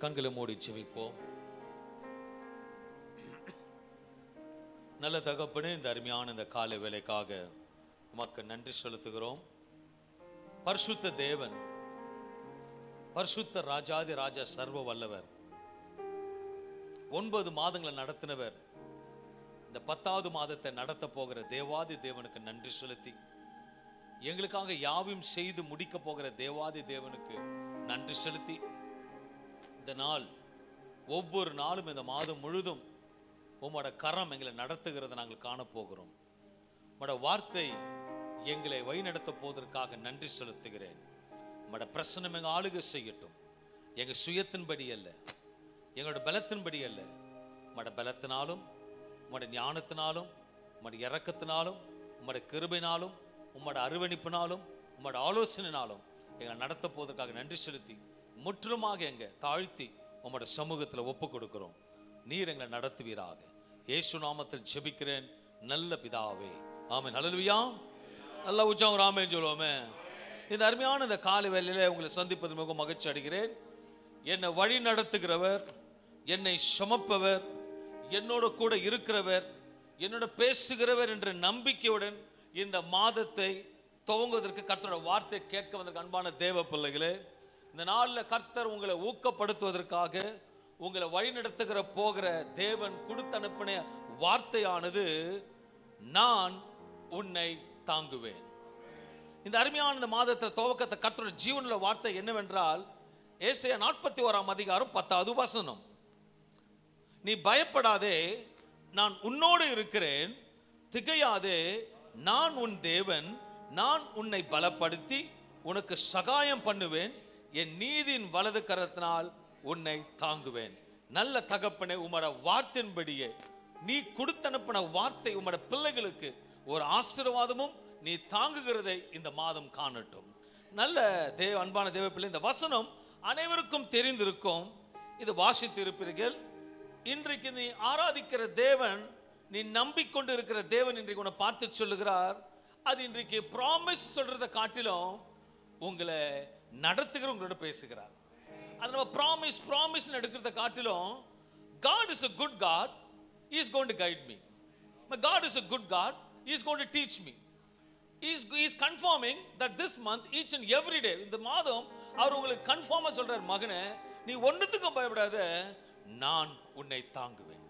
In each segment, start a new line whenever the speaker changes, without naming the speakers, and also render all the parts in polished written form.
கண்களை மூடி ஜெபிப்போம். நல்ல தகப்பனே, இந்த அருமையான இந்த காலை வேளைக்காக உமக்கு நன்றி செலுத்துகிறோம். பரிசுத்த தேவன், பரிசுத்த ராஜாதி ராஜா, சர்வ வல்லவர், 9 மாதங்களை நடத்தினவர், இந்த 10வது மாதத்தை நடத்த போகிற தேவாதி தேவனுக்கு நன்றி செலுத்தி, எங்களுக்காக யாவையும் செய்து முடிக்க போகிற தேவாதி தேவனுக்கு நன்றி செலுத்தி, இந்த நாள் ஒவ்வொரு நாளும் இந்த மாதம் முழுதும் உம்மோட கரம் எங்களை நடத்துகிறத நாங்கள் காணப்போகிறோம். உம்மோட வார்த்தை எங்களை வழிநடத்த போவதற்காக நன்றி செலுத்துகிறேன். உம்மோட பிரசன்னம் எங்கள் ஆளுகை செய்யட்டும். எங்கள் சுயத்தின்படி அல்ல, எங்களோட பலத்தின்படி அல்ல, உம்மோட பலத்தினாலும், உம்மோட ஞானத்தினாலும், உம்மோட இரக்கத்தினாலும், உம்மோட கிருபையினாலும், உம்மோட அரவணைப்பினாலும், உம்மோட ஆலோசனையினாலும் எங்களை நடத்த போவதற்காக நன்றி செலுத்தி, முற்றிலுமாக எங்க தாழ்த்தி உம்மோட சமூகத்தில் ஒப்பு கொடுக்கிறோம். நீர் எங்களை நடத்துவீராக. இயேசு நாமத்தில் ஜெபிக்கிறேன் நல்ல பிதாவே, ஆமென். ஹல்லேலூயா. நல்ல உற்சாகம் ஆமென் சொல்லுவோமே. இந்த அருமையான இந்த காலை வேளையிலே உங்களை சந்திப்பது மிகவும் மகிழ்ச்சி அடைகிறேன். என்னை வழி நடத்துகிறவர், என்னை சுமப்பவர், என்னோட கூட இருக்கிறவர், என்னோட பேசுகிறவர் என்ற நம்பிக்கையுடன் இந்த மாதத்தை துவங்குவதற்கு கர்த்தரோட வார்த்தை கேட்க வந்த அன்பான தேவ பிள்ளைகளே, இந்த நாளில் கர்த்தர் உங்களை ஊக்கப்படுத்துவதற்காக, உங்களை வழி நடத்துகிற போகிற தேவன் கொடுத்து அனுப்பின வார்த்தையானது, நான் உன்னை தாங்குவேன். இந்த அருமையான இந்த மாதத்தில் துவக்கத்தை கர்த்தரோட ஜீவனுள்ள வார்த்தை என்னவென்றால், ஏசாயா 41ஆம் அதிகாரம் 10வது வசனம். நீ பயப்படாதே, நான் உன்னோடு இருக்கிறேன், திகையாதே, நான் உன் தேவன், நான் உன்னை பலப்படுத்தி உனக்கு சகாயம் பண்ணுவேன், என் நீதியின் வலது கரத்தினால் உன்னை தாங்குவேன். நல்ல தகப்பனே, உம்மோட வார்த்தையின்படியே நீ கொடுத்தனுப்பின வார்த்தை உம்மோட பிள்ளைகளுக்கு ஒரு ஆசீர்வாதமும் நீ தாங்குகிறதை இந்த மாதம் காணட்டும். நல்ல அன்பான தேவ பிள்ளை, இந்த வசனம் அனைவருக்கும் தெரிந்திருக்கும். இது வாசித்து இருப்பீர்கள். இன்றைக்கு நீ ஆராதிக்கிற தேவன், நீ நம்பிக்கொண்டு இருக்கிற தேவன் இன்றைக்கு உன்னை பார்த்து சொல்லுகிறார். அது இன்றைக்கு ப்ராமிஸ் சொல்றதை காட்டிலும் உங்களை நடத்துகிற உங்களோட பேசுகிறார். அது நம்ம ப்ராமிஸ் எடுக்கிறத காட்டிலும், God is a good God, He is going to guide me. God is a good God, He is going to teach me. He is confirming that this month, each and every day, இந்த மாதம் அவர் உங்களுக்கு கன்ஃபார்மா சொல்றார், மகனே நீ ஒன்றுத்துக்கும் பயப்படாத, நான் உன்னை தாங்குவேன்.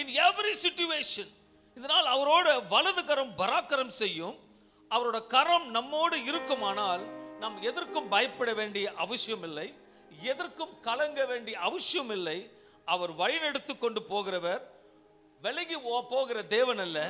In every situation. இதனால் அவரோட வலது கரம் பராக்கரம் செய்யும். அவரோட கரம் நம்மோடு இருக்குமானால் நாம் எதற்கும் பயப்பட வேண்டிய அவசியம் இல்லை, எதற்கும் கலங்க வேண்டிய அவசியம் இல்லை. அவர் வழிநடத்தி கொண்டு போகிறவர், விலகி போகிற தேவன் அல்ல.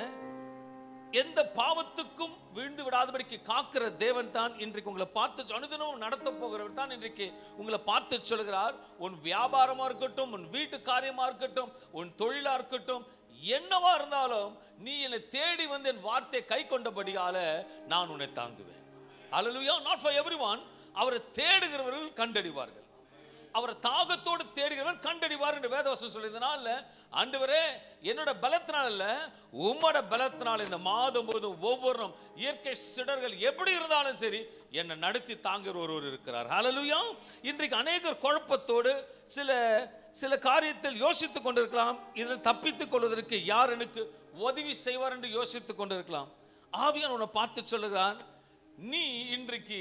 எந்த பாவத்துக்கும் வீழ்ந்து விடாதபடிக்கு காக்கிற தேவன் தான் இன்றைக்கு உங்களை பார்த்து அனுதினமும் நடத்த போகிறவர் தான் இன்றைக்கு உங்களை பார்த்து சொல்கிறார். உன் வியாபாரமா இருக்கட்டும், உன் வீட்டு காரியமா இருக்கட்டும், உன் தொழிலா இருக்கட்டும், என்னவா இருந்தாலும் நீ என்னை தேடி வந்து என் வார்த்தையை கை கொண்டபடியால நான் உன்னை தாங்குவேன். ஹல்லேலூயா. Not for everyone. அவரை தேடுகிறவர்கள் கண்டறிவார்கள், அவரை தாகத்தோடு தேடுகிறவர் கண்டறிவார் என்று வேதவசனம் சொல்லியதனால, ஆண்டவரே என்னோட பலத்தினால் அல்ல, உம்மோட பலத்தினால் இந்த மாதம் முழுவதும் ஒவ்வொரு இயற்கை சிடர்கள் எப்படி இருந்தாலும் சரி என்னை நடத்தி தாங்குகிற ஒருவர் இருக்கிறார். ஹல்லேலூயா. இன்றைக்கு அநேகர் குழப்பத்தோடு சில காரியத்தில் யோசித்துக் கொண்டிருக்கலாம். இதில் தப்பித்துக் கொள்வதற்கு யார் எனக்கு உதவி செய்வார் என்று யோசித்துக் கொண்டிருக்கலாம். ஆவியானவர் உன்னை பார்த்து சொல்லுகிறான், நீ இன்றைக்கு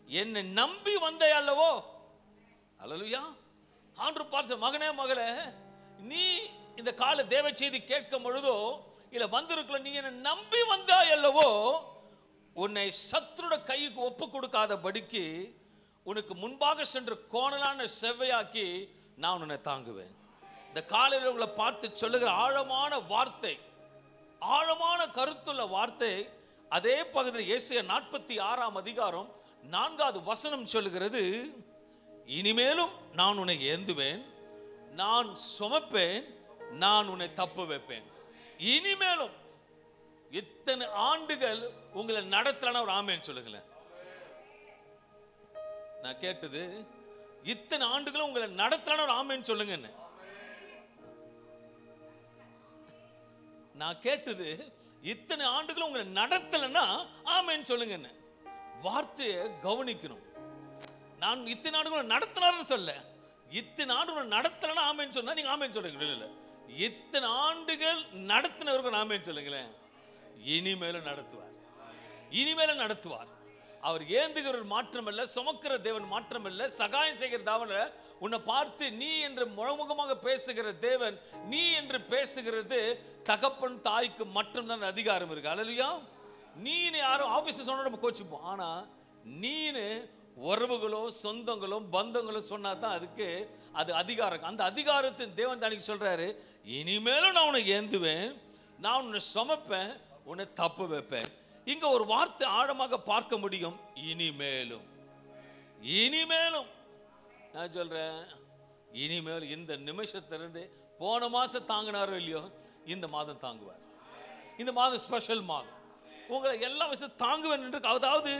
என்னை நம்பி வந்தே அல்லவோ. ஹல்லேலூயா. ஆண்டவர் பார்த்து, மகனே மகளே, நீ இந்த கால தேவ செய்தி கேட்கும் பொழுதோ இல்ல வந்திருக்கல, நீ என்னை நம்பி வந்தாய் அல்லவோ, உன்னை சத்துருட கைக்கு ஒப்பு கொடுக்காதபடிக்கு உனக்கு முன்பாக சென்று கோணலான செவ்வையாக்கி நான் உன்னை தாங்குவேன். இந்த காலையில் உங்களை பார்த்து சொல்லுகிற ஆழமான வார்த்தை, ஆழமான கருத்துள்ள வார்த்தை. அதே பகுதியில் ஏசாயா 46ஆம் அதிகாரம் 4வது வசனம் சொல்லுகிறது, இனிமேலும் நான் உன்னை ஏந்துவேன், நான் சுமப்பேன், நான் உன்னை தப்பு வைப்பேன். இனிமேலும் இத்தனை ஆண்டுகள் உங்களை நடத்தலன்னா ஒரு ஆமேன்னு சொல்லுங்களேன். நான் கேட்டது, இத்தனை ஆண்டுகளும் உங்களை நடத்தலன்னா ஒரு ஆமேன்னு சொல்லுங்க. நான் கேட்டது, இத்தனை ஆண்டுகளும் உங்களை நடத்தலன்னா ஆமேன்னு சொல்லுங்க. வார்த்தையை கவனிக்கணும். நான் இத்தனை ஆண்டுகளும் நடத்தினார்னு சொல்ல, இத்தனை ஆண்டு நடத்தலன்னா ஆமேன்னு சொன்னா நீங்க ஆமேன்னு சொல்லுங்க. இல்ல இத்தனை ஆண்டுகள் நடத்தினவர்கள் ஆமேன்னு சொல்லுங்களேன். இனிமேலும் நடத்துவார், இனிமேலும் நடத்துவார். அவர் ஏந்துகிற மாற்றம் அல்ல, சுமக்கிற தேவன் மாற்றம் அல்ல, சகாயம் செய்கிற தேவன். உன்னை பார்த்து நீ என்று முகமுகமாக பேசுகிற தேவன். நீ என்று பேசுகிறது தகப்பன் தாய்க்கு மட்டும்தான் அதிகாரம் இருக்கு. அல்லையா? நீனு யாரும் ஆபீஸ்ல சொன்னா நம்ம கோச்சிப்போம். ஆனா நீனு உறவுகளோ சொந்தங்களோ பந்தங்களோ சொன்னா தான் அதுக்கு அது அதிகாரம். அந்த அதிகாரத்தின் தேவன் தானிக்கு சொல்றாரு, இனிமேலும் நான் உன்னை ஏந்துவேன், நான் உன்னை சுமப்பேன், உன்னை தப்பு வைப்பேன். இங்க ஒரு வார்த்தை ஆழமாக பார்க்க முடியும். இனிமேலும், இனிமேலும். நான் சொல்றேன், இனிமேல் இந்த நிமிஷத்திலிருந்து போன மாசம் தாங்கினாரோ இல்லையோ, இந்த மாதம் தாங்குவார். இந்த மாதம் ஸ்பெஷல் மாதம். உங்களை எல்லா விஷயத்தையும் தாங்குவேன் என்று. அதாவது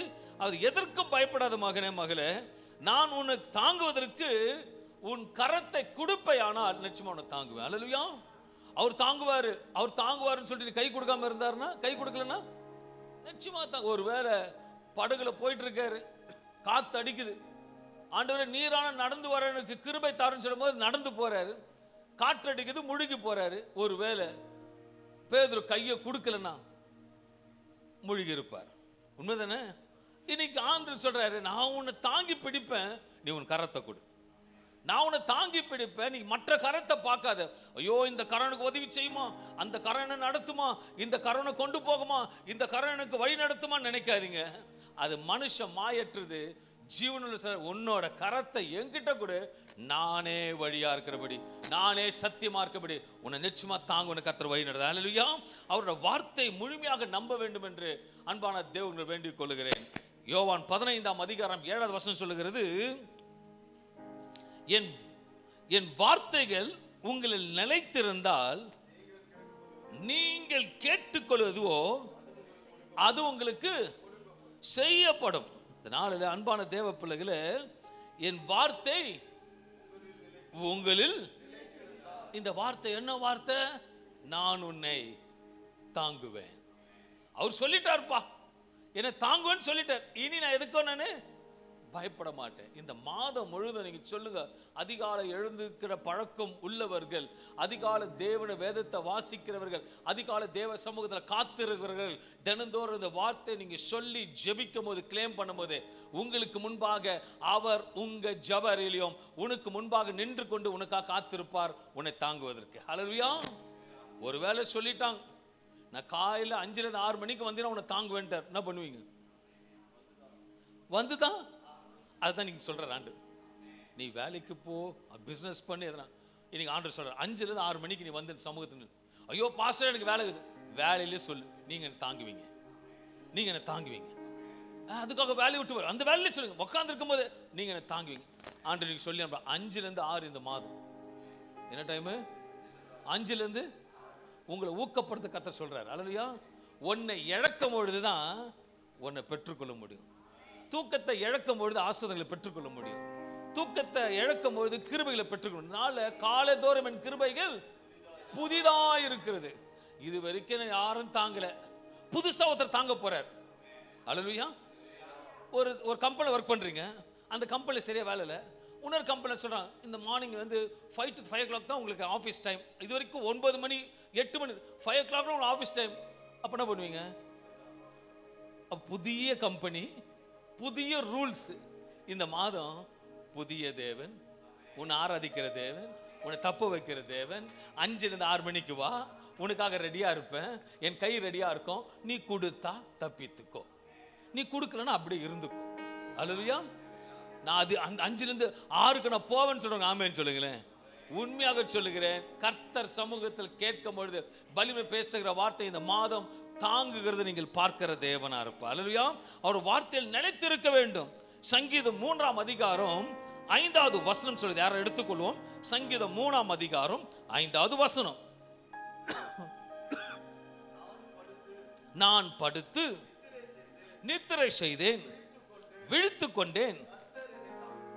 அவர் எதற்கும் பயப்படாத மகனே மகளே, நான் உனக்கு தாங்குவதற்கு உன் கரத்தை கொடுப்பை, ஆனால் நிச்சயமா உன்னை தாங்குவேன். அல்லேலூயா. அவர் தாங்குவாரு, அவர் தாங்குவாருன்னு சொல்லிட்டு கை கொடுக்காம இருந்தாருன்னா, கை கொடுக்கலன்னா நிச்சயமா தான். ஒருவேளை படகுல போயிட்டு இருக்காரு, காத்து அடிக்குது, ஆண்டவரே நீரான நடந்து வர எனக்கு கிருபை தாருன்னு சொல்லும் போது நடந்து போறாரு, காற்று அடிக்குது, முழுகி போறாரு. ஒருவேளை பேதுரு கையை கொடுக்கலன்னா முழுகி இருப்பார். உண்மைதானே? இன்னைக்கு ஆண்டவர் சொல்றாரு, நான் உன்னை தாங்கி பிடிப்பேன், நீ உன் கரத்தை கொடு. நான் உன்னை தாங்கி பிடிப்பேன், நீ மற்ற கரத்தை பார்க்காத. ஐயோ இந்த கரனுக்கு உதவி செய்யுமா, அந்த கரனை நடத்துமா, இந்த கரனை கொண்டு போகுமா, இந்த கரனுக்கு வழி நடத்துமா நினைக்காதீங்க. அது மனுஷ மாயற்றுது. ஜீவனுள்ள உன்னோட கரத்தை என்கிட்ட கொடு, நானே வழியா இருக்கிறபடி, நானே சத்தியமா இருக்கிறபடி உன்னை நிச்சயமா தாங்க, உன்னை கர்த்தர் வழி நடத்துவார். அல்லேலூயா. அவரோட வார்த்தை முழுமையாக நம்ப வேண்டும் என்று அன்பான தேவனை வேண்டிக் கொள்கிறேன். யோவான் 15ஆம் அதிகாரம் 7வது வசனம் சொல்லுகிறது, என் வார்த்தைகள் உங்களில் நிலைத்திருந்தால் நீங்கள் கேட்டுக்கொள்வதுவோ அது உங்களுக்கு செய்யப்படும். இதனால அன்பான தேவ பிள்ளைகளே, என் வார்த்தை உங்களில், இந்த வார்த்தை என்ன வார்த்தை? நான் உன்னை தாங்குவேன். அவர் சொல்லிட்டார்ப்பா, என்னை தாங்குவேன்னு சொல்லிட்டார். இனி நான் எதுக்கோ நான் பயப்பட மாட்டேன். இந்த மாதம் முழுவதும் நீங்க சொல்லுங்க, அதிகாலை எழுந்துக்கிற பழக்கம் உள்ளவர்கள், அதிகாலை தேவன வேதத்தை வாசிக்கிறவர்கள், அதிகாலை தேவ சமூகத்தில் காத்திருக்கிறவர்கள், தினந்தோறும் இந்த வார்த்தை நீங்க சொல்லி ஜெபிக்கும் போது, கிளைம் பண்ணும்போது, உங்களுக்கு முன்பாக அவர் உங்க ஜபரிலும் உனக்கு முன்பாக நின்று கொண்டு உனக்காக காத்திருப்பார், உன்னை தாங்குவதற்கு. ஹல்லேலூயா. ஒருவேளை சொல்லிட்டாங்க, நான் காலையில் 5லேருந்து 6 மணிக்கு வந்தீங்கன்னா உன்னை தாங்குவேன்ட்டார், என்ன பண்ணுவீங்க? வந்துதான் அதுதான் நீங்க சொல்ற ஆண்டு. நீ வேலைக்கு போ, பிசினஸ் பண்ணி, எதனா இன்னைக்கு ஆண்டவர் சொல்ற 5லேருந்து 6 மணிக்கு நீ வந்து சமூகத்தில், ஐயோ பாஸ்டர் எனக்கு வேலை இருக்குது, வேலையிலே சொல்லு, நீங்க என்ன தாங்குவீங்க, நீங்க என்ன தாங்குவீங்க. அதுக்காக வேலையை விட்டு வர, அந்த வேலையிலே சொல்லுங்க, உட்கார்ந்து இருக்கும் போது நீங்க என்ன தாங்குவீங்க. ஆண்டவர் நீங்க சொல்லி 5லேருந்து 6 இந்த மாதம் என்ன டைமு? 5லேருந்து உங்களை ஊக்கப்படுத்த கர்த்தர் சொல்றாரு. அல்லேலூயா. உன்னை இழக்கும் பொழுதுதான் உன்னை பெற்றுக்கொள்ள முடியும். தூக்கத்தை இழக்கும் பொழுது ஆசீர்வாதங்களை பெற்றுக்கொள்ள முடியும். தூக்கத்தை இழக்கும் பொழுது கிருபைகளை பெற்றுக்கொள்ள. காலைதோறும் என் கிருபைகள் புதிதா இருக்கிறது. இது வரைக்கும் யாரும் தாங்கல, புதுசா ஒருத்தர் தாங்க போறார். அல்லேலூயா. ஒரு கம்பெனில ஒர்க் பண்றீங்க, அந்த கம்பெனில சரியா வேலை இல்லை. இன்னொரு கம்பெனில சொல்றாங்க, இந்த மார்னிங் வந்து 5 to 5 o'clock தான் உங்களுக்கு ஆஃபீஸ் டைம். இது வரைக்கும் 9 மணி 8 மணி 5 o'clock உங்களுக்கு ஆஃபீஸ் டைம். அப்ப என்ன பண்ணுவீங்க? புதிய கம்பெனி, புதிய ரூல்ஸ். இந்த மாதம் புதிய தேவன், உன்னை ஆராதிக்கிற தேவன், உன்னை தப்ப வைக்கிற தேவன். 5லேருந்து 6 மணிக்கு வா, உனக்காக ரெடியா இருப்பேன், என் கை ரெடியா இருக்கும், நீ கொடுத்தா தப்பித்துக்கோ, நீ கொடுக்கலன்னா அப்படி இருந்துக்கோ. அல்லேலூயா. நான் அது அந்த 5லேருந்து 6க்கு நான் போவேன்னு சொல்றேன், ஆமேன்னு சொல்லுங்களேன். உண்மையாக சொல்லுகிறேன், கர்த்தர் சமூகத்தில் கேட்கும் பொழுது வலிமை பேசுகிற வார்த்தை இந்த மாதம் தாங்குகிறது நீங்கள் பார்க்கிற தேவனா இருப்பார். அல்லேலூயா. அவர் வார்த்தையில் நிலைத்திருக்க வேண்டும். சங்கீதம் 3ஆம் அதிகாரம் 5வது வசனம் சொல்லுது. யாரை எடுத்துக்கொள்வோம்? சங்கீதம் 3ஆம் அதிகாரம் 5வது வசனம். நான் படுத்து நித்திரை செய்தேன், விழித்துக் கொண்டேன்,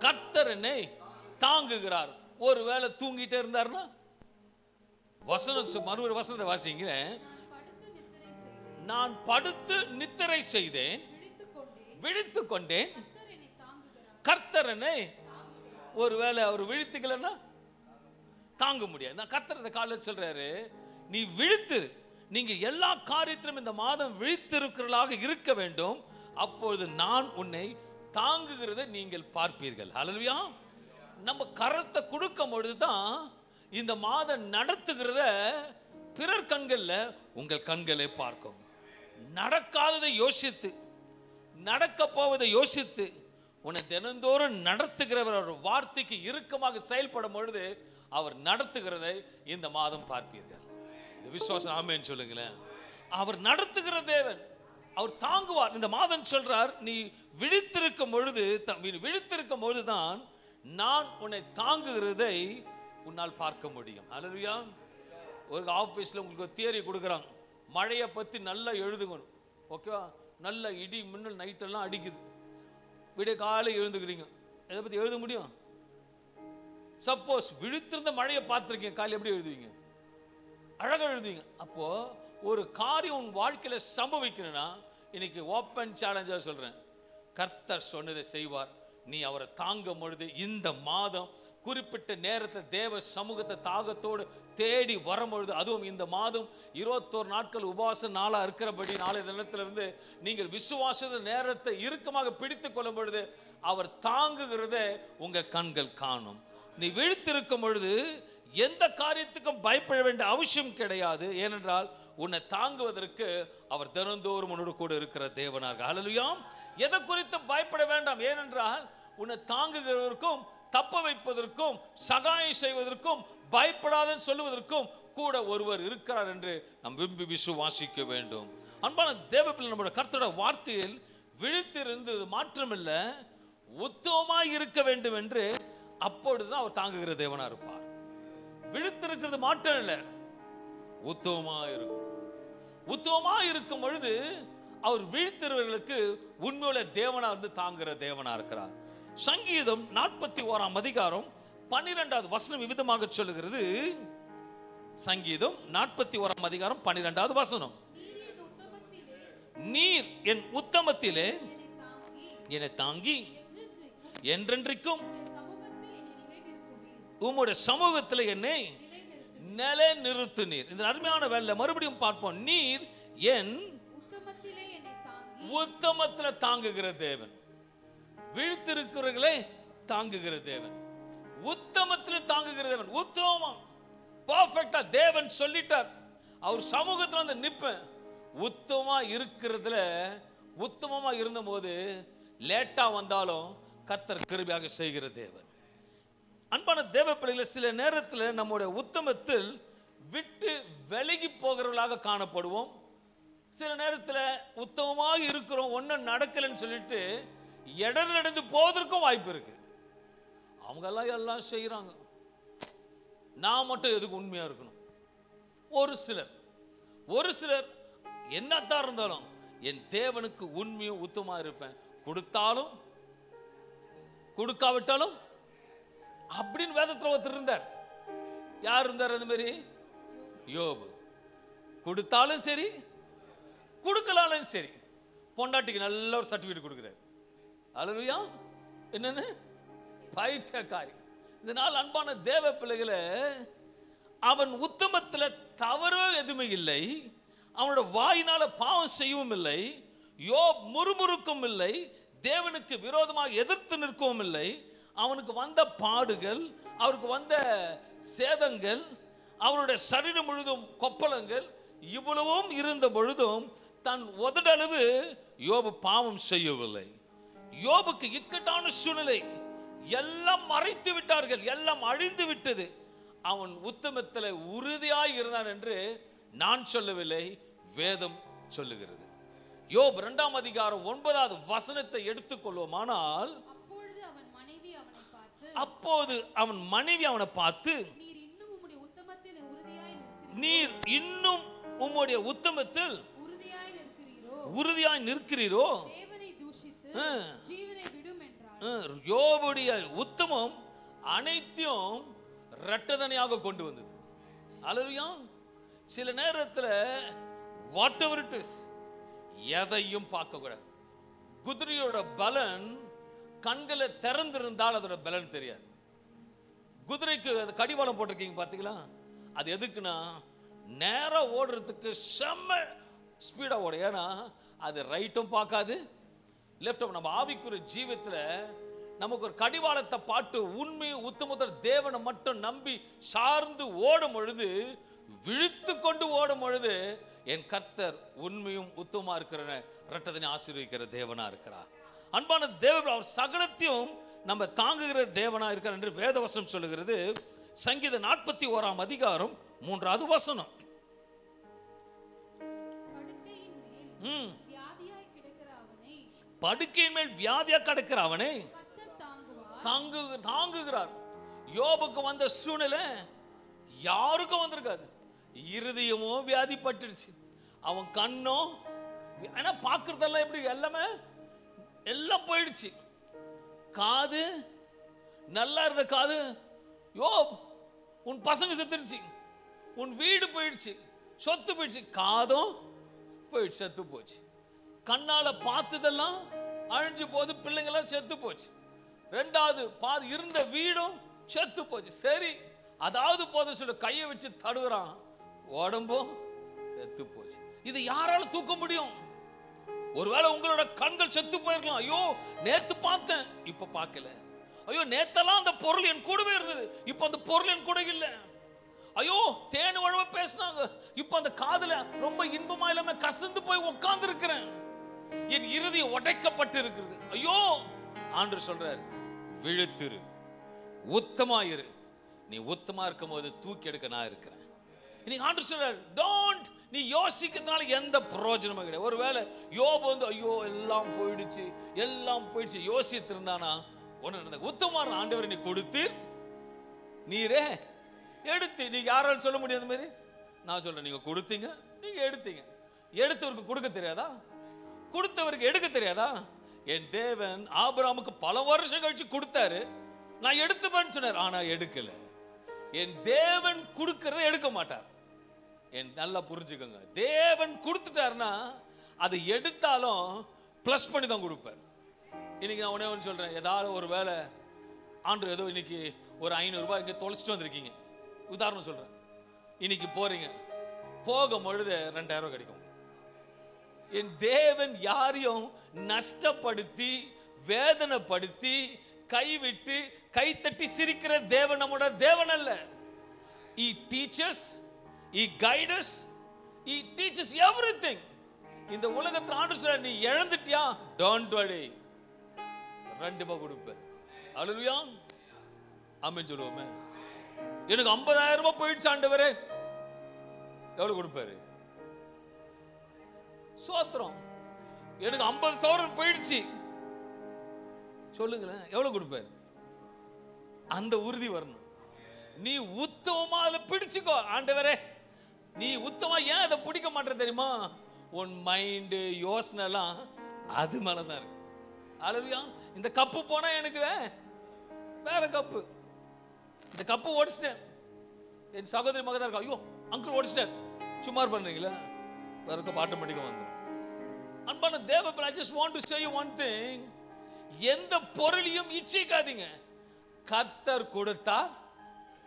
கர்த்தர் என்னை தாங்குகிறார். ஒருவேளை தூங்கிட்டே இருந்தார்னா, வசனம் மறுபடி வசனத்தை வாசிங்க. நான் படுத்து நித்திரை செய்தேன், விழித்துக் கொண்டேன், கர்த்தர் என்னை. ஒருவேளை அவர் விழித்துக்கலன்னா தாங்க முடியாது. நான் கர்த்தர் இந்த காலையில் சொல்றாரு, நீ விழித்து, நீங்க எல்லா காரியத்திலும் இந்த மாதம் விழித்திருக்கிறவர்களாக இருக்க வேண்டும். அப்பொழுது நான் உன்னை தாங்குகிறதை நீங்கள் பார்ப்பீர்கள். ஹல்லேலூயா. நம்ம கரத்தை கொடுக்கும் பொழுதுதான் இந்த மாதம் நடத்துகிறத பிறர் கண்கள்ல உங்கள் கண்களை பார்க்கும். நடக்காததை யோசித்து, நடக்க போவதை யோசித்து உன்னை தினந்தோறும் நடத்துகிறவர் ஒரு வார்த்தைக்கு இறுக்கமாக செயல்படும் பொழுது அவர் நடத்துகிறதை இந்த மாதம் பார்ப்பீர்கள். இந்த விசுவாசம் ஆமென் சொல்லுங்களேன். அவர் நடத்துகிற தேவன், அவர் தாங்குவார். இந்த மாதம் சொல்றார், நீ விழித்திருக்கும் பொழுதுதான் நான் உன்னை தாங்குகிறதை உன்னால் பார்க்க முடியும். அல்லேலூயா. ஒரு ஆபீஸ்ல உங்களுக்கு ஒரு தியரி கொடுக்குறாங்க, மழையை பத்தி நல்லா எழுதுங்கணும். ஓகேவா? நல்ல இடி மின்னல் நைட்டெல்லாம் அடிக்குது, விடிய காலை எழுந்துக்கிறீங்க, எதை பத்தி எழுத முடியும்? சப்போஸ் விழித்திருந்த மழையை பார்த்துருக்கீங்க, காலை எப்படி எழுதுவீங்க? அழகாக எழுதுவீங்க. அப்போ ஒரு காரியம் உன் வாழ்க்கையில சம்பவிக்கணும்னா, இன்னைக்கு ஓப்பன் சேலஞ்சா சொல்றேன், கர்த்தர் சொன்னதை செய்வார். நீ அவரை தாங்கும் பொழுது இந்த மாதம் குறிப்பிட்ட நேரத்தை தேவ சமூகத்தை தாகத்தோடு தேடி வரும்பொழுது, அதுவும் இந்த மாதம் 21 நாட்கள் உபவாச நாளா இருக்கிறபடி நாளை தினத்திலிருந்து நீங்கள் விசுவாச நேரத்தை இறுக்கமாக பிடித்துக் கொள்ளும் பொழுது அவர் தாங்குகிறதை உங்க கண்கள் காணும். நீ விழித்திருக்கும் பொழுது எந்த காரியத்துக்கும் பயப்பட வேண்டிய அவசியம் கிடையாது. ஏனென்றால் உன்னை தாங்குவதற்கு அவர் தினந்தோறும் உன்னோடு கூட இருக்கிற தேவனாக. ஹல்லேலூயா. எதை குறித்து பயப்பட வேண்டாம். ஏனென்றால் உன்னை தாங்குகிறவருக்கும் தப்ப வைப்பதற்கும் சகாயம் செய்வதற்கும் பயப்படாதன்னு சொல்லுவதற்கும் கூட ஒருவர் இருக்கிறார் என்று நாம் விரும்பி விசுவாசிக்க வேண்டும். அன்பான தேவப்பிள்ளை, நம்முடைய கர்த்தருடைய வார்த்தையில் விழித்திருந்து மாற்றமில்ல, உத்தமமாய் இருக்க வேண்டும் என்று அப்பொழுதுதான் அவர் தாங்குகிற தேவனா இருப்பார். விழித்திருக்கிறது மாற்றம் இல்லை, உத்தமமா இருக்கும். உத்தமமா இருக்கும் பொழுது அவர் விழித்திருவர்களுக்கு உண்மையுள்ள தேவனா வந்து தாங்குகிற தேவனா இருக்கிறார். சங்கீதம் 41ஆம் அதிகாரம் 12வது வசனம் விதமாக சொல்லுகிறது. சங்கீதம் 41ஆம் அதிகாரம் 12வது வசனம், நீர் என் உத்தமத்திலே என்னை தாங்கி என்றென்றைக்கும் உம்முடைய சமூகத்தில் என்னை நிலை நிறுத்தினீர். இந்த அருமையான வேலை மறுபடியும் பார்ப்போம். நீர் என் உத்தமத்தில் தாங்குகிற தேவன், விழித்திருக்கிறவர்களை தாங்குகிற தேவன், உத்தமத்தில் தாங்குகிற தேவன். உத்தமமா பர்ஃபெக்ட்டா தேவன் சொல்லிட்டார், அவர் சமூகத்தில் வந்து நிற்பேன். உத்தமமா இருக்கிறதுல, உத்தமமா இருந்தபோது லேட்டா வந்தாலும் கர்த்தர் கிருபையாக செய்கிற தேவன். அன்பான தேவ பிள்ளைகளை, சில நேரத்தில் நம்முடைய உத்தமத்தில் விட்டு விலகி போகிறவர்களாக காணப்படுவோம். சில நேரத்தில் உத்தமமாக இருக்கிறோம், ஒன்றும் நடக்கலைன்னு சொல்லிட்டு இடர் நடந்து போவதற்கும் வாய்ப்பு இருக்கு. அவங்க எல்லாம் செய்யறாங்க, நான் மட்டும் எதுக்கு உண்மையா இருக்கணும்? ஒரு சிலர் என்னத்தான் இருந்தாலும் என் தேவனுக்கு உண்மையும் உத்தமா இருப்பேன், கொடுத்தாலும் கொடுக்காவிட்டாலும் அப்படின்னு வேதத்தில் ஒருத்தர் இருந்தார். யார் இருந்தார் அது மாதிரி? யோபு. கொடுத்தாலும் சரி, கொடுக்கலாலும் சரி, பொண்டாட்டிக்கு நல்ல ஒரு சர்டிஃபிகேட் கொடுக்கிறார். அல்லேலூயா. என்னன்னு? பைத்தியக்காரி. இதனால் அன்பான தேவ பிள்ளைகளை, அவன் உத்தமத்தில் தவறு எதுவுமே இல்லை, அவனோட வாயினால பாவம் செய்யவும் இல்லை, யோப் முறுமுறுக்கும் இல்லை, தேவனுக்கு விரோதமாக எதிர்த்து நிற்கவும் இல்லை. அவனுக்கு வந்த பாடுகள், அவருக்கு வந்த சேதங்கள், அவருடைய சரீரம் முழுதும் கொப்பளங்கள் இவ்வளவும் இருந்த பொழுதும் தன் உதடளவு யோபு பாவம் செய்யவில்லை. யோபுக்கு இக்கட்டான சூழ்நிலை, எல்லாம் மறைத்து விட்டார்கள், எல்லாம் அழிந்து விட்டது. அவன் உத்தமத்தில் உறுதியாய் இருந்தான் என்று நான் சொல்லவில்லை, வேதம் சொல்லுகிறது. யோபு 2ஆம் அதிகாரம் 9வது வசனத்தை எடுத்துக்கொள்வோமானால், அப்போது அவன் மனைவி அவனை பார்த்து, நீர் இன்னும் உம்முடைய உத்தமத்தில் உறுதியாய் நிற்கிறீரோ? யோபுடைய உத்தமம் அனைத்தையும் இரட்டதனையாக கொண்டு வந்தது. அல்லேலூயா. சில நேரத்தில் வாட் எவர் இட் இஸ், எதையும் பார்க்க கூடாது. குதிரையோட பலன் கண்களை திறந்திருந்தால் அதோட பலன் தெரியாது. குதிரைக்கு அந்த கடிவாளம் போட்டிருக்கீங்க பார்த்தீங்களா? அது எதுக்குன்னா நேரா ஓடுறதுக்கு செம்ம ஸ்பீடா ஓடும். ஏன்னா அது ரைட்டும் பார்க்காது லெஃப்டும். நம்ம ஆவிக்குரிய ஜீவியத்தில் நமக்கு ஒரு கடிவாளத்தை பாட்டு உண்மை உத்தமத்தர் தேவனை மட்டும் நம்பி சார்ந்து ஓடும் பொழுது, விழித்து கொண்டு ஓடும் பொழுது, என் கர்த்தர் உண்மையும் உத்தமமா இருக்கிற இரட்டதனை ஆசீர்வதிக்கிற தேவனா இருக்கிறார். அன்பான தேவன் அவர் சகலத்தையும் நம்ம தாங்குகிற தேவனா இருக்கிறார் என்று வேதவசனம் சொல்லுகிறது. சங்கீதம் 41ஆம் அதிகாரம் 3வது வசனம். படுக்கையின் மேல் வியாதியா கிடக்கிற அவனை தாங்குகிறார். யோபுக்கு வந்த சூழ்நிலை யாருக்கும் வந்திருக்காது. இருதயமோ வியாதிப்பட்டுருச்சு, அவன் கண்ணோ ஏன்னா பார்க்கறதெல்லாம் எப்படி எல்லாமே எல்லாம் போயிடுச்சு. காது நல்லா இருந்த காது, யோப் உன் பசங்க செத்துடுச்சு, உன் வீடு போயிடுச்சு, சொத்து போயிடுச்சு, காதும் போயிடுச்சு, செத்து போச்சு. கண்ணால பார்த்ததெல்லாம் அழிஞ்சு போது, பிள்ளைங்களாம் செத்து போச்சு. ரெண்டாவது இருந்த வீடும் செத்து போச்சு. சரி அதாவது போதும் சொல்ல கையை வச்சு தடுகிறான், உடம்பும் செத்து போச்சு. இது யாரால தூக்க முடியும்? ஒருவேளை உங்களோட கண்கள் செத்து போயிருக்கலாம். ஐயோ நேத்து பார்த்தேன் இப்ப பார்க்கல. ஐயோ நேத்தெல்லாம் அந்த பொருள் என் கூடவே இருந்தது, இப்ப அந்த பொருள் என் கூட இல்லை. ஐயோ தேனு வழுவ பேசினாங்க, இப்ப அந்த காதுல ரொம்ப இன்பமா இல்லாம கசந்து போய் உட்கார்ந்து இருக்கிறேன். என் இருதயம் உடைக்கப்பட்டு இருக்கிறது. ஐயோ ஆண்டவர் சொல்றாரு, விழுத்திரு, உத்தமாயிரு. நீ உத்தமா இருக்கும் போது தூக்கி எடுக்க நான் இருக்கிறேன். இன்னைக்கு ஆண்டவர் சொல்றாரு, டோன்ட், நீ யோசிக்கிறதுனால எந்த பிரயோஜனமும் கிடையாது. ஒருவேளை யோபு வந்து ஐயோ எல்லாம் போயிடுச்சு எல்லாம் போயிடுச்சு யோசித்திருந்தானா ஒன்று உத்தமான ஆண்டவர் நீ கொடுத்து நீரே எடுத்து. நீங்க யாராலும் சொல்ல முடியாத மாதிரி நான் சொல்றேன், நீங்க கொடுத்தீங்க, நீங்க எடுத்தீங்க. எடுத்தவருக்கு கொடுக்க தெரியாதா? கொடுத்தவருக்கு எடுக்க தெரியாதா? என் தேவன் ஆபிரகாமுக்கு பல வருஷம் கழிச்சு கொடுத்தாரு, நான் எடுத்துப்பேன்னு சொன்னார், ஆனா எடுக்கல. என் தேவன் கொடுக்கறத எடுக்க மாட்டார். என் நல்லா புரிஞ்சுக்கோங்க, தேவன் கொடுத்துட்டாருன்னா அதை எடுத்தாலும் பிளஸ் பண்ணி தான் கொடுப்பார். இன்னைக்கு நான் ஒன்னே ஒன்று சொல்றேன், ஏதாவது ஒரு வேலை ஆண்டு ஏதோ இன்னைக்கு ஒரு 500 ரூபாய் இங்கே தொலைச்சிட்டு வந்திருக்கீங்க, உதாரணம் சொல்றேன். இன்னைக்கு போறீங்க, போகும் பொழுது 2000 கிடைக்கும். என் தேவன் யாரையும் நஷ்டப்படுத்தி வேதனைப்படுத்தி கைவிட்டு கைத்தட்டி சிரிக்கிற தேவன் நம்முடைய தேவன் அல்ல. He teaches, He guides us, He teaches everything. இந்த உலகத்தில் ஆண்டு சொல்ற, நீ இழந்துட்டியா, don't worry, ரெண்டுமா கொடுப்பேன். அல்லேலூயா, ஆமென் சொல்லுவோமே. எனக்கு 50,000 ரூபாய் போயிடுச்சு ஆண்டவரே, எவ்வளவு கொடுப்பாரு? சோத்திரம். எனக்கு 50,000 போயிடுச்சு சொல்லுங்களேன், எவ்வளவு கொடுப்பாரு? அந்த உறுதி வரணும். நீ உத்தமமா அதை பிடிச்சுக்கோ. ஆண்டவரே நீ உத்தமா, ஏன் அதை பிடிக்க மாட்டேற தெரியுமா? உன் மைண்டு யோசனை எல்லாம் அது மேலதான் இருக்கு. அல்லேலூயா. இந்த கப்பு போனா எனக்கு வேற கப்பு, இந்த கப்பு ஓடிச்சிட்டேன். என் சகோதரி மகதான் இருக்கா, ஐயோ அங்கிள் ஓடிச்சிட்டேன், சும்மா பண்றீங்களா? வேற கப்பு ஆட்டோமேட்டிக்கா வந்து. அன்பான தேவ, I just want to say you one thing. எந்த பொருளையும் இச்சிக்காதீங்க. கர்த்தர் கொடுத்தார்,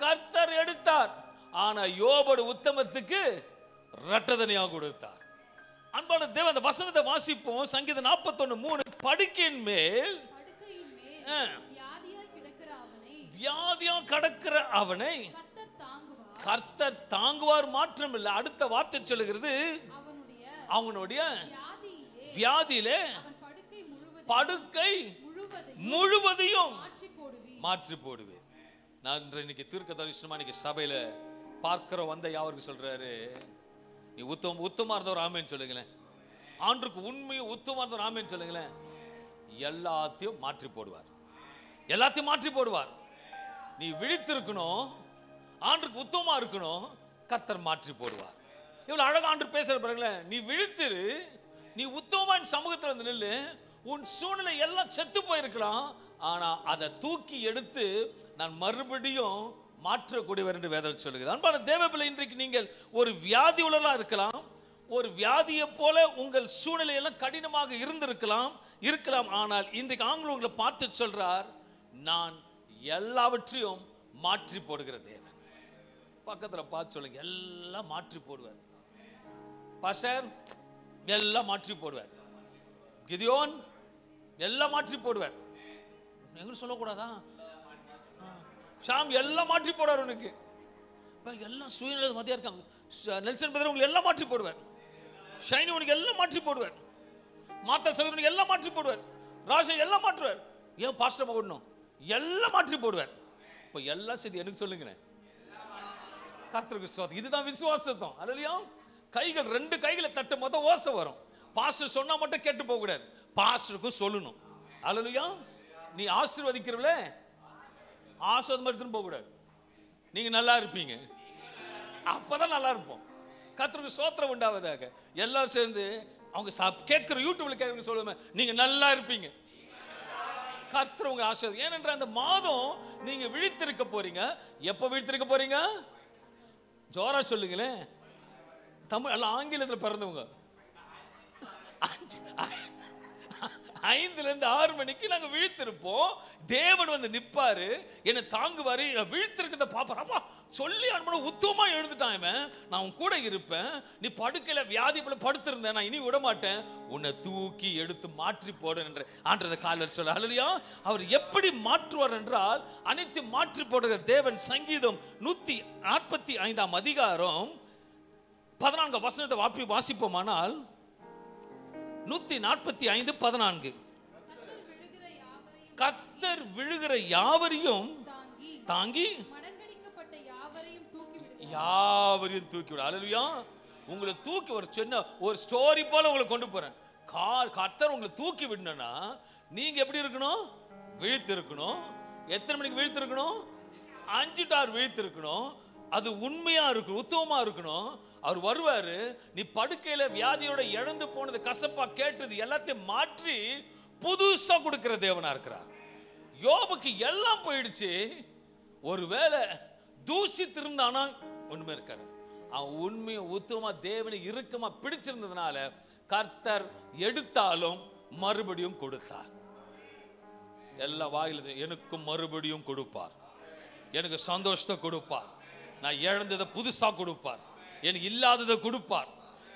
கர்த்தர் எடுத்தார். ஆனா யோபோட உத்தமத்துக்கு இரட்டதனையா கொடுத்தார். அன்பான தேவ, அந்த வசனத்தை வாசிப்போம். சங்கீதம் 41:3. படுக்கையின் மேல் வியாதியா கிடக்கிற அவனை கர்த்தர் தாங்குவார். மாற்றம் இல்லை. அடுத்த வார்த்தை சொல்லுகிறது, அவனுடைய வியாதியிலே படுக்கை முழுவதையும் மாற்றி போடுவேன். நான் இன்னைக்கு தீர்க்க தரிசனமா இன்னைக்கு சபையில பார்க்கிற வந்த யாருக்கு சொல்றாரு, நீ உத்தமா இருந்தவர் ஆமேன்னு சொல்லுங்களேன். ஆண்டுக்கு உண்மையும் உத்தமா இருந்தவர் ஆமேன்னு சொல்லுங்களேன். எல்லாத்தையும் மாற்றி போடுவார், எல்லாத்தையும் மாற்றி போடுவார். நீ விழித்திருக்கணும், ஆண்டுக்கு உத்தமா இருக்கணும், கர்த்தர் மாற்றி போடுவார். இவ்வளவு அழகா ஆண்டு பேசுற பாருங்களேன். நீ விழித்திரு, நீ உத்தமமா சமூகத்தில் வந்து நில்லு. உன் சூழ்நிலை எல்லாம் செத்து போயிருக்கலாம், ஆனா அதை தூக்கி எடுத்து நான் மறுபடியும் மாற்றக்கூடியவர் என்று வேதம் சொல்லுகிறது. அன்பான தேவபிள்ளை, இன்றைக்கு நீங்கள் ஒரு வியாதி உள்ளவர்களா இருக்கலாம். ஒரு வியாதியை போல உங்கள் சூழ்நிலை எல்லாம் கடினமாக இருக்கலாம். ஆனால் இன்றைக்கு ஆங்கிலம் உங்களை பார்த்து சொல்றார், நான் எல்லாவற்றையும் மாற்றி போடுகிற தேவன். பக்கத்துல பார்த்து சொல்லுங்க, எல்லாம் மாற்றி போடுவார். பாஸ்டர் எல்லாம் மாற்றி போடுவார். கிதியோன் எல்லாம் மாற்றி போடுவார். எங்க சொல்லக்கூடாதா? ஷாம் எல்லாம் மாற்றி போடுவார். உனக்கு எல்லாம் சுயநல மத்தியா இருக்காங்க. நெல்சன் பிரதர் உங்களுக்கு எல்லாம் மாற்றி போடுவார். ஷைனி உனக்கு எல்லாம் மாற்றி போடுவார். மார்த்தா சகோதரனுக்கு எல்லாம் மாற்றி போடுவார். ராஜா எல்லாம் மாற்றுவார். ஏன் பாஸ்டர் போடணும்? எல்லாம் மாற்றி போடுவார். இப்போ எல்லாம் செய்தி எனக்கு சொல்லுங்க. கர்த்தருக்கு ஸ்தோத்திரம். இதுதான் விசுவாசம். அல்லேலூயா. கைகள் ரெண்டு கைகளை தட்ட மொத்தம் ஓசை வரும். பாஸ்டர் சொன்னா மட்டும் கேட்டு போக கூடாது, பாஸ்டருக்கும் சொல்லணும். அல்லேலூயா. நீ ஆசீர்வதிக்கிறவளே ஆசீர்வாதம் எடுத்துன்னு போக கூடாது. நீங்க நல்லா இருப்பீங்க, அப்பதான் நல்லா இருப்போம். கர்த்தருக்கு ஸ்தோத்திரம் உண்டாவதாக. எல்லாரும் சேர்ந்து அவங்க கேட்கிற யூடியூப்ல கேட்கற சொல்லுவேன், நீங்க நல்லா இருப்பீங்க. கர்த்தர் உங்க ஆசீர்வாதம். ஏனென்றால் அந்த மாதம் நீங்க விழித்திருக்க போறீங்க. எப்ப விழித்திருக்க போறீங்க? ஜோரா சொல்லுங்களேன். தமிழ் அல்ல, ஆங்கிலத்தில் பிறந்தவங்க 5 to 6 மணிக்கு நாங்க விழித்திருப்போம். தேவன் வந்து நிப்பாரு, என்னை தாங்குவாரு. விழித்திருக்கிறத பாப்பா சொல்லி அனுப்ப உத்தமமா எழுந்துட்டான். நான் உன் கூட இருப்பேன். நீ படுக்கையில வியாதி போல படுத்திருந்தேன், நான் இனி விட மாட்டேன். உன்னை தூக்கி எடுத்து மாற்றி போடு என்று ஆண்டவருடைய காலில் சொல்ல. அல்லேலூயா. அவர் எப்படி மாற்றுவார் என்றால் அனைத்து மாற்றி போடுகிற தேவன். சங்கீதம் 145 அதிகாரம் 14 வசனத்தை வாசிப்போமானால் 145:14 கர்த்தர் விழுகிற யாவரையும் தாங்கி யாவரையும் தூக்கி விட. அல்லேலூயா. உங்களை தூக்கி ஒரு ஸ்டோரி போல உங்களை கொண்டு போறேன். கர்த்தர் உங்களை தூக்கி விடணும்னா நீங்க எப்படி இருக்கணும்? விழித்து இருக்கணும். எத்தனை மணிக்கு விழித்து இருக்கணும்? 5 to 6 விழித்து இருக்கணும். அது உண்மையா இருக்கணும், உத்தமமா இருக்கணும். அவர் வருவாரு. நீ படுக்கையில வியாதியோட இழந்து போனது, கசப்பா கேட்டது எல்லாத்தையும் மாற்றி புதுசா கொடுக்கிற தேவனா இருக்கிறார். யோபுக்கு எல்லாம் போயிடுச்சு. ஒருவேளை தூசித்திருந்தானா ஒண்ணுமே இருக்காரு. அவன் உண்மையை உத்தமமா தேவனை இறுக்கமா பிடிச்சிருந்ததுனால கர்த்தர் எடுத்தாலும் மறுபடியும் கொடுத்தார். எல்லா வாயில எனக்கும் மறுபடியும் கொடுப்பார். எனக்கு சந்தோஷத்தை கொடுப்பார். நான் இழந்ததை புதுசா கொடுப்பார். எனக்கு இல்லாததை கொடுப்பார்.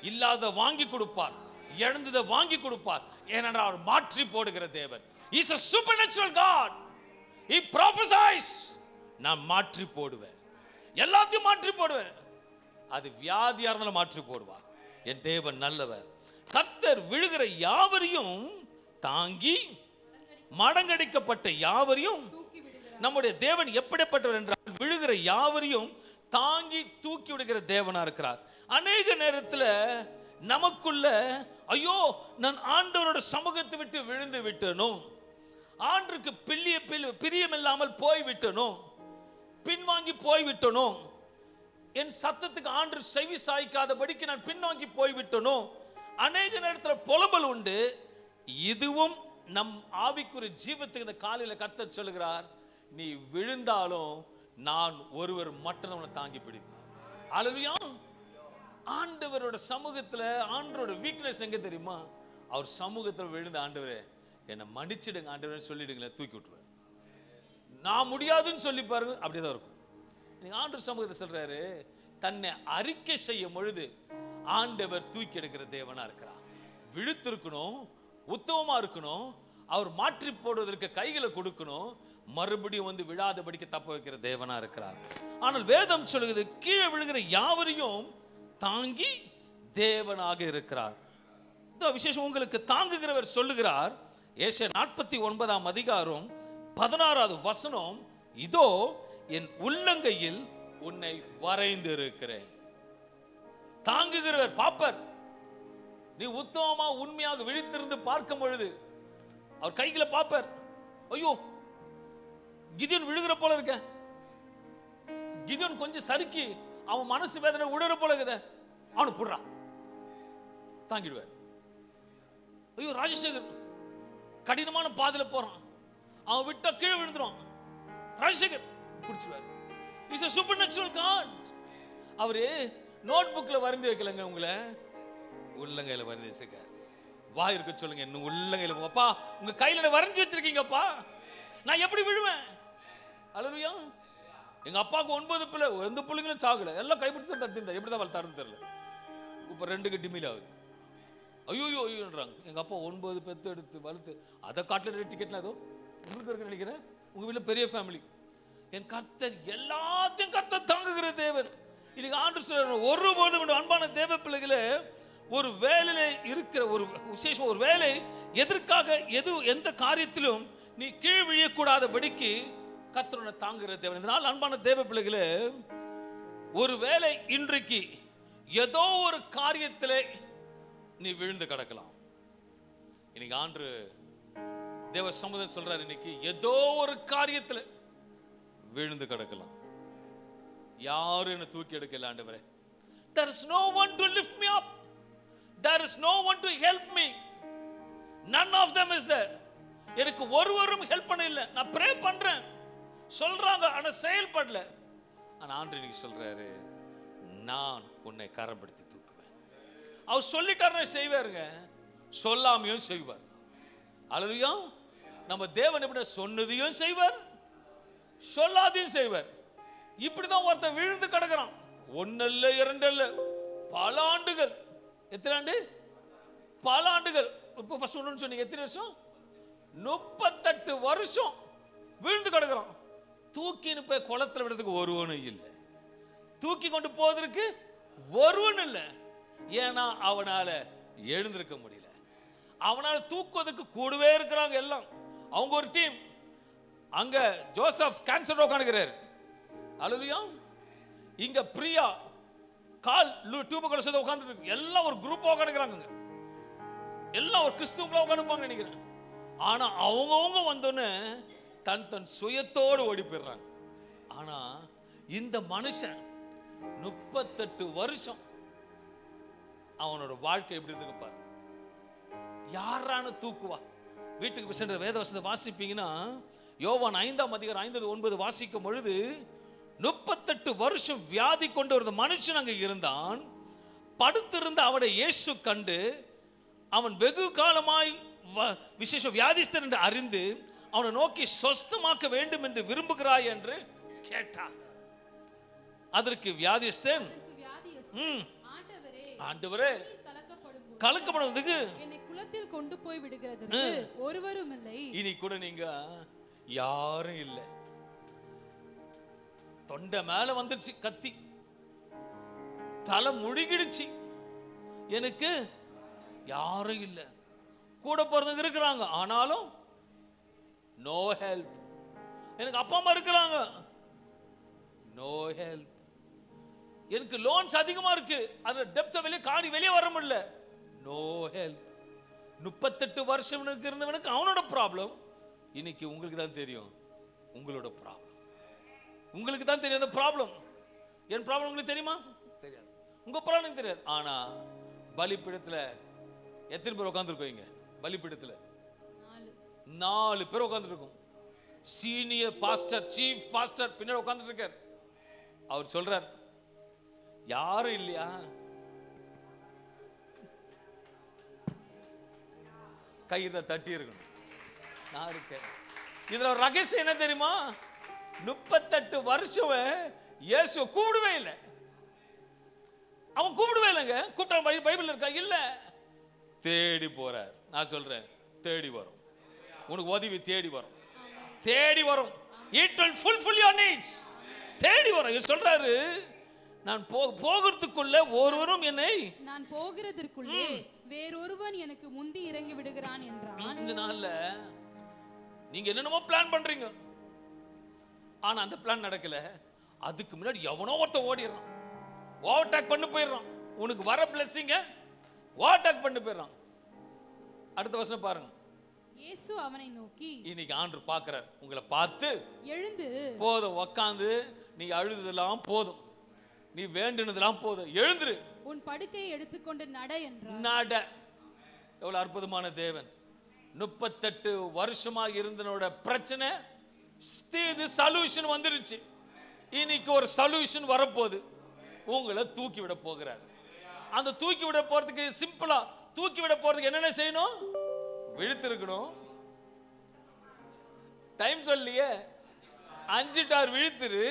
இல்லாத வாங்கி கொடுப்பார். இழந்ததை வாங்கி கொடுப்பார். ஏனென்றால் அவர் மாற்றி போடுகிற தேவன். He is a supernatural God. He prophesies. நான் மாற்றி போடுவேன். எல்லாத்தையும் மாற்றி போடுவேன். அது வியாதியா இருந்தாலும் மாற்றி போடுவார். என் தேவன் நல்லவர். கர்த்தர் விழுகிற யாவரையும் தாங்கி மடங்கடிக்கப்பட்ட யாவரையும். நம்முடைய தேவன் எப்படிப்பட்டவர் என்றால் விழுகிற யாவரையும் தாங்கி தூக்கி விடுகிற தேவனா இருக்கிறார். அநேக நேரத்தில் நமக்குள்ள ஐயோ நான் ஆண்டவரோட சமூகத்தை விட்டு விழுந்து விட்டனோ, ஆண்டருக்கு பிரியமில்லாமல் போய்விட்டனோ, பின்வாங்கி போய்விட்டனோ, என் சத்தத்துக்கு ஆண்டு செவி சாய்க்காதபடிக்கு நான் பின்வாங்கி போய்விட்டனோ, அநேக நேரத்தில் புலம்பல் உண்டு. இதுவும் நம் ஆவிக்குரிய ஜீவத்துக்கு இந்த காலையில் கர்த்தர் சொல்லுகிறார், நீ விழுந்தாலும் நான் ஒருவர் மட்டும் உன்னை தாங்கி பிடிப்பேன். அல்லேலூயா. ஆண்டவரோட சமூகத்துல ஆண்டவரோட வீக்னஸ் எங்க தெரியுமா? அவர் சமூகத்தில் விழுந்த ஆண்டவரே என்னை மன்னிச்சிடுங்க ஆண்டவரே சொல்லிடுங்களேன், தூக்கி விட்டுருவார். நான் முடியாதுன்னு சொல்லி பாருங்க, அப்படிதான் இருக்கும். நீங்க ஆண்டவர் சமூகத்தை சொல்றாரு, தன்னை அறிக்கை செய்யும் பொழுது ஆண்டவர் தூக்கி எடுக்கிற தேவனா இருக்கிறார். விழுத்திருக்கணும், உத்தமமா இருக்கணும், அவர் மாற்றி போடுவதற்கு கைகளை கொடுக்கணும், மறுபடியும் வந்து விழாதபடிக்கு தப்ப வைக்கிற தேவனா இருக்கிறார். ஆனால் வேதம் சொல்லுகிறது கீழே விழுகிற யாவரையும் தாங்கி தேவனாக இருக்கிறார். இந்த விசேஷம் உங்களுக்கு தாங்குகிறவர் சொல்லுகிறார். ஏசாயா 49 அதிகாரம் 16 வசனம், இதோ என் உள்ளங்கையில் உன்னை வரைந்து இருக்கிறேன். தாங்குகிறவர் பாப்பர். நீ உத்தமமா உண்மையாக விழித்திருந்து பார்க்கும் பொழுது அவர் கைகளை பாப்பர். ஐயோ கிதியோன் விழுகிற போல இருக்க, கிதியோன் கொஞ்சம் சறுக்கி அவன் மனசு வேதனை விழுற போல இருக்குத, அவனு புடுறா, தாங்கிடுவார். ஐயோ ராஜசேகர் கடினமான பாதையில போறான், அவன் விட்டா கீழே விழுந்துருவான், ராஜசேகர் பிடிச்சிடுவார். Is a supernatural God. அவரு நோட் புக்ல வரைந்து வைக்கலங்க, உங்களை உள்ளங்கையில வரைந்து வச்சிருக்கார். வாய் இருக்க சொல்லுங்க, இன்னும் உள்ளங்கையில அப்பா உங்க கையில வரைஞ்சு வச்சிருக்கீங்கப்பா, நான் எப்படி விழுவேன்? அல்லேலூயா. எங்க அப்பாவுக்கு 9 பிள்ளை, எந்த பிள்ளைங்களும் சாகல, எல்லாம் கைப்பிடிச்சு தான் தடுத்திருந்தா. எப்படி தான் வளர்த்தாருன்னு தெரியல. இப்போ 2க்கு டிமில் ஆகுது. ஐயோ ஐயோன்றாங்க. எங்க அப்பா 9 பெத்து எடுத்து வளர்த்து அதை காட்டில் டிக்கெட்லாம் ஏதோ உங்களுக்கு இருக்கு நினைக்கிறேன். உங்க வீட்டில் பெரிய ஃபேமிலி. என் கர்த்தர் எல்லாத்தையும் கர்த்தர் தாங்குகிற தேவன். இன்னைக்கு ஆண்டு சொல்ற ஒருபோதும் அன்பான தேவ பிள்ளைகளே, ஒரு வேலையில இருக்கிற ஒரு விசேஷம், ஒரு வேலை எதற்காக எந்த காரியத்திலும் நீ கீழ் விழக்கூடாதபடிக்கு கர்த்தர் தாங்குகிற தேவன். இதனால் அன்பான தேவ பிள்ளைகளே, ஒரு வேலை இன்றைக்கு ஏதோ ஒரு காரியத்திலே நீ விழுந்து கிடக்கலாம். இன்னைக்கு ஆண்டு தேவ சமுதாயம் சொல்றாரு, இன்னைக்கு ஏதோ ஒரு காரியத்துல விழுந்து கிடக்கலாம். யாரும் என்ன தூக்கி எடுக்கல ஆண்டவரே. There is no one to lift me up. There is no one to help me. None of them is there. எனக்கு ஒருவரும் ஹெல்ப் பண்ண இல்ல. நான் ப்ரே பண்றேன் சொல்றாங்க, ஆனா செயல்படல. ஆனா ஆண்டவர் இன்னைக்கு சொல்றாரு, நான் உன்னை கரம் பிடித்து தூக்குவேன். அவர் சொல்லிட்டாருன்னா செய்வாருங்க, சொல்லாமையும் செய்வார். அல்லேலூயா. நம்ம தேவன் எப்படி சொன்னதையும் செய்வார், சொல்லாதையும் செய்வார். இப்படிதான் ஒருத்தன் விழுந்து கிடக்கிறான். 1 இல்ல 2 இல்ல, பல ஆண்டுகள். எத்தனை ஆண்டு? பல ஆண்டுகள். இப்போ ஃபர்ஸ்ட் ஒன்னு சொன்னீங்க, எத்தனை வருஷம்? 38 வருஷம் விழுந்து கிடக்கிறான். தூக்கின்னு போய் குளத்துல விடுறதுக்கு ஒருவனும் இல்லை, தூக்கி கொண்டு போவதற்கு ஒருவனும் இல்லை. ஏன்னா அவனால எழுந்திருக்க முடியல. அவனால தூக்குவதற்கு கூடவே இருக்கிறாங்க எல்லாம். அவங்க ஒரு டீம். அங்க ஜோசப் கேன்சர் உட்காந்துக்கிறாரு. அல்லேலூயா. இங்க பிரியா கால் டியூபர்குலோசிஸ் உட்கார்ந்து இருக்கு. எல்லாம் ஒரு குரூப் உட்காந்துக்கிறாங்க. எல்லாம் ஒரு கிறிஸ்துவங்களா உட்காந்துப்பாங்க நினைக்கிறேன். ஆனா அவங்கவுங்க வந்தோன்னு தன் சுயத்தோடு ஓடி போயிடுறாங்க. ஆனா இந்த மனுஷன் 38 வருஷம் அவனோட வாழ்க்கை எப்படி இருக்கு பாரு. யாரான தூக்குவா? வீட்டுக்கு சென்ற வேத வசனத்தை வாசிப்பீங்கன்னா, யோவான் 5ஆம் அதிகாரம் 5-9 வாசிக்கும் பொழுது, 38 வருஷம் வியாதி கொண்ட ஒரு மனுஷன் அங்க இருந்தான். படுத்திருந்த அவனை இயேசு கண்டு, அவன் வெகு காலமாய் விசேஷ வியாதிஸ்தன் என்று அறிந்து அவனை நோக்கி சொஸ்தமாக்க வேண்டும் என்று விரும்புகிறாய் என்று கேட்டான். அதற்கு வியாதிஸ்தன், ஆண்டவரே கலக்கப்படுவதுக்கு
என்னை குளத்தில் கொண்டு போய் விடுகிறதற்கு ஒருவரும் இல்லை,
இனி கூட நீங்க யாரும் இல்லை. தொண்டை மேல வந்துருச்சு கத்தி, தலை முழுகிடுச்சு, எனக்கு யாரும் இல்லை. கூட பிறந்தவங்க இருக்கிறாங்க, ஆனாலும் நோ ஹெல்ப். எனக்கு அப்பா அம்மா இருக்கிறாங்க, நோ ஹெல்ப். எனக்கு லோன்ஸ் அதிகமா இருக்கு, அது டெப்த் வெளியே வர முடியல, நோ ஹெல்ப். 38 வருஷம் இருந்தவனுக்கு அவனோட ப்ராப்ளம். இன்னைக்கு உங்களுக்கு தான் தெரியும் உங்களோட ப்ராப்ளம். உங்களுக்கு தான் தெரியும் அந்த ப்ராப்ளம். என் ப்ராப்ளம் உங்களுக்கு தெரியுமா? தெரியாது. உங்க ப்ராப்ளம் தெரியாது. ஆனா பலிபீடத்துல எத்தனை பேர் உட்கார்ந்துருக்கீங்க? பலிபீடத்துல 4 பேர் உட்கார்ந்துருக்கும். சீனியர் பாஸ்டர், சீஃப் பாஸ்டர் பின்னாடி உட்கார்ந்துட்டு இருக்கார். அவர் சொல்றார், யாரும் இல்லையா? கையில தட்டி இருக்கணும், நான் இருக்கேன். இதுல ஒரு ரகசியம் என்ன தெரியுமா? 38 வருஷம் இயேசு கூப்பிடவே இல்லை. அவன் கூப்பிடவே இல்லைங்க. கூட்டம் பைபிள் இருக்கா? இல்ல. தேடி போறார். நான் சொல்றேன், தேடி வரும். உனக்கு உதவி தேடி வரும், தேடி வரும். It will fulfill your needs. தேடி வரும். சொல்றாரு, நான் போகிறதுக்குள்ள ஒருவரும் என்னை,
நான் போகிறதற்குள்ளே வேறொருவன் எனக்கு முந்தி இறங்கி விடுகிறான் என்றான்.
இந்த நாள்ல நீங்க என்னென்னமோ பிளான் பண்றீங்க, ஆனா அந்த பிளான் நடக்கல. அதுக்கு முன்னாடி எவனோ ஒருத்தன் ஓடிடுறான், ஓவர்டேக் பண்ணி போயிடுறான். உனக்கு வர பிளெஸிங்க ஓவர்டேக் பண்ணி போயிடுறான். அடுத்த வசனம் பாருங்க.
இயேசு அவனை நோக்கி,
இன்னைக்கு ஆண்டவர் பார்க்கிறார், உங்களை பார்த்து,
எழுந்து
போதும், உட்காந்து நீ அழுததெல்லாம் போதும், நீ வேண்டினதெல்லாம் போதும், எழுந்துரு,
உன் படுக்கையை எடுத்துக்கொண்டு நட என்றார்.
நட. எவ்வளவு அற்புதமான தேவன். 38 வருஷமாக இருந்தனோட பிரச்சனை சொல்யூஷன் வந்துருச்சு. இன்னைக்கு ஒரு சொல்யூஷன் வரப்போகுது. உங்களை தூக்கி விட போகிறார். அந்த தூக்கி விட போறதுக்கு சிம்பிளா, தூக்கி விட போறதுக்கு என்னென்ன செய்யணும்? விழித்திருக்கணும். டைம் சொல்லியே, 5 டார் விழித்திரு,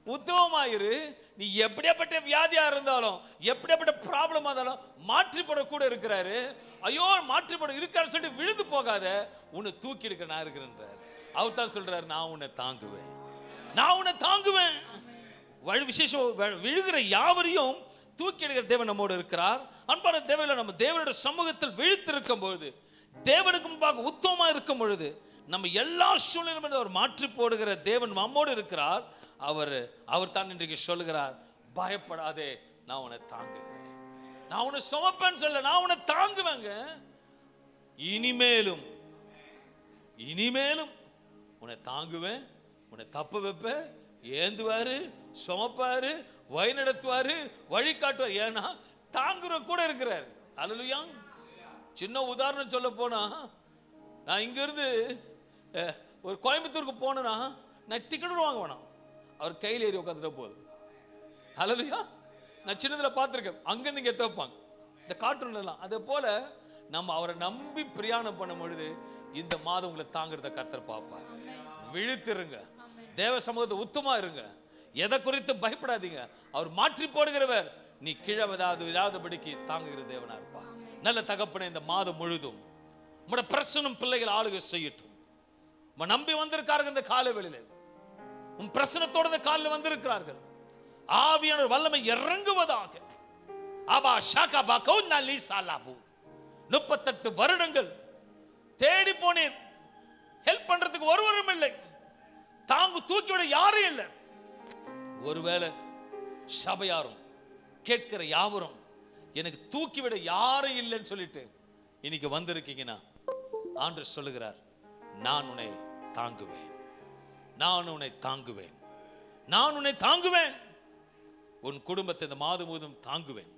உத்தமமாயிரு. நீ எப்படியாப்பட்ட வியாதியா இருந்தாலும், எப்படியாப்பட்ட ப்ராப்ளமா இருந்தாலும் மாற்றிப்பட கூட இருக்கிறாரு. ஐயோ மாற்றிப்பட இருக்காரு சொல்லிட்டு விழுந்து போகாத, உன்னை தூக்கி எடுக்க நான் இருக்கிறேன்றார். அவர் தான் சொல்றாரு, நான் உன்னை தாங்குவேன், நான் உன்னை தாங்குவேன். விசேஷம் விழுகிற யாவரையும் தூக்கி எடுக்கிற தேவன் நம்மோடு இருக்கிறார். அன்பான தேவையில்லை, நம்ம தேவனுடைய சமூகத்தில் விழித்திருக்கும் பொழுது, தேவனுக்கு முன்பாக உத்தமமா இருக்கும் பொழுது, நம்ம எல்லா சூழ்நிலையும் அவர் மாற்றி போடுகிற தேவன் நம்மோடு இருக்கிறார். அவர் தான் இன்றைக்கு சொல்லுகிறார், பயப்படாதே, நான் உன்னை தாங்குகிறேன், நான் உன்னை சுமப்பேன்னு சொல்ல, நான் உன்னை தாங்குவேங்க. இனிமேலும் உன்னை தாங்குவேன், உன்னை தப்ப வைப்பேன், ஏந்துவாரு, சுமப்பாரு, வழி நடத்துவாரு, வழி காட்டுவார். ஏன்னா தாங்குற கூட இருக்கிறார். அல்லேலூயா. சின்ன உதாரணம் சொல்ல போனா, நான் இங்கிருந்து ஒரு கோயம்புத்தூருக்கு போனேன்னா நான் டிக்கெட் வாங்க வேணாம், அவர் கையில் ஏறி உட்காந்துட்ட போதும். அல்லேலூயா. நான் சின்னதில் பார்த்துருக்கேன், அங்கேருந்து இங்கே வைப்பாங்க இந்த கார்ட்டூன்லாம். அதே போல நம்ம அவரை நம்பி பிரயாணம் பண்ணும் பொழுது இந்த மாதம் உங்களை தாங்கிறத கர்த்தர் பார்ப்பார். விழித்திருங்க, தேவ சமூகத்தை உத்தமா இருங்க, எதை குறித்து பயப்படாதீங்க. அவர் மாற்றி போடுகிறவர், நீ கீழே விடாதபடிக்கு தாங்குகிற தேவனா இருப்பார். நல்ல தகப்பனே, இந்த மாதம் முழுதும் உங்களுடைய பிரசன்னம் பிள்ளைகள் ஆளுகை செய்யட்டும். நம்பி வந்திருக்கார்கள் இந்த கால வேளையில, உன் பிரசனத்தோட இந்த காலில் வந்திருக்கிறார்கள். ஆவியான வல்லமை இறங்குவதாக. ஆபா ஷாகா பா கௌனா லீசா லாபு. 38 வருடங்கள் தேடி போனேன், ஹெல்ப் பண்றதுக்கு ஒருவரும் இல்லை, தாங்கு தூக்கிவிட யாரும் இல்லை. ஒருவேளை சபையாரும் கேட்கிற யாவரும் எனக்கு தூக்கிவிட யாரும் இல்லைன்னு சொல்லிட்டு இன்னைக்கு வந்திருக்கீங்கன்னா, ஆண்டவர் சொல்லுகிறார், நான் உன்னை தாங்குவேன், நான் உன்னை தாங்குவேன், நான் உன்னை தாங்குவேன். உன் குடும்பத்தை இந்த மாதம் முழுவதும் தாங்குவேன்,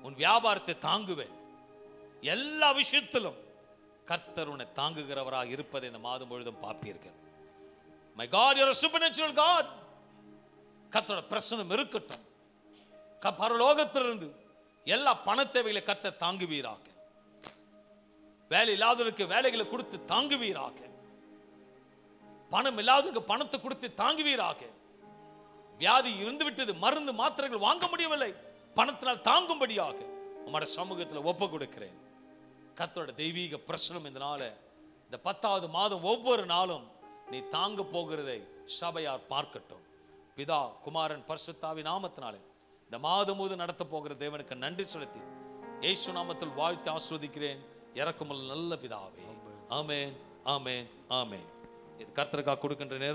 உன் வியாபாரத்தை தாங்குவேன். எல்லா விஷயத்திலும் கர்த்தர் உன்னை தாங்குகிறவராக இருப்பதை இந்த மாதம் முழுவதும் பார்ப்பீர்கள். My God, you're a supernatural God. கர்த்தரோட பிரசன்னம் இருக்கட்டும். பரலோகத்திலிருந்து எல்லா பண தேவைகளை கர்த்தர் தாங்குவீராக. வேலை இல்லாதவருக்கு வேலைகளை கொடுத்து தாங்குவீராக. பணம் இல்லாதவருக்கு பணத்தை கொடுத்து தாங்குவீராக. வியாதி இருந்து விட்டது, மருந்து மாத்திரைகள் வாங்க முடியவில்லை, பணத்தினால் தாங்கும்படியாக உம்முடைய சமூகத்தில் ஒப்பு கொடுக்கிறேன். கர்த்தரோட தெய்வீக பிரசனம் இந்த நாள, இந்த 10வது மாதம் ஒவ்வொரு நாளும் நீ தாங்க போகிறதை சபையார் பார்க்கட்டும். பிதா குமாரன் பரிசுத்தாவின் நாமத்தினாலே இந்த மாதம் முழுவதும் நடத்த போகிற தேவனுக்கு நன்றி செலுத்தி இயேசு நாமத்தில் வாழ்த்து ஆஸ்வதிக்கிறேன். இரக்கமுள்ள நல்ல பிதாவே. ஆமென், ஆமென், ஆமென். இது கர்த்தருக்காக கொடுக்கின்ற நேரம்.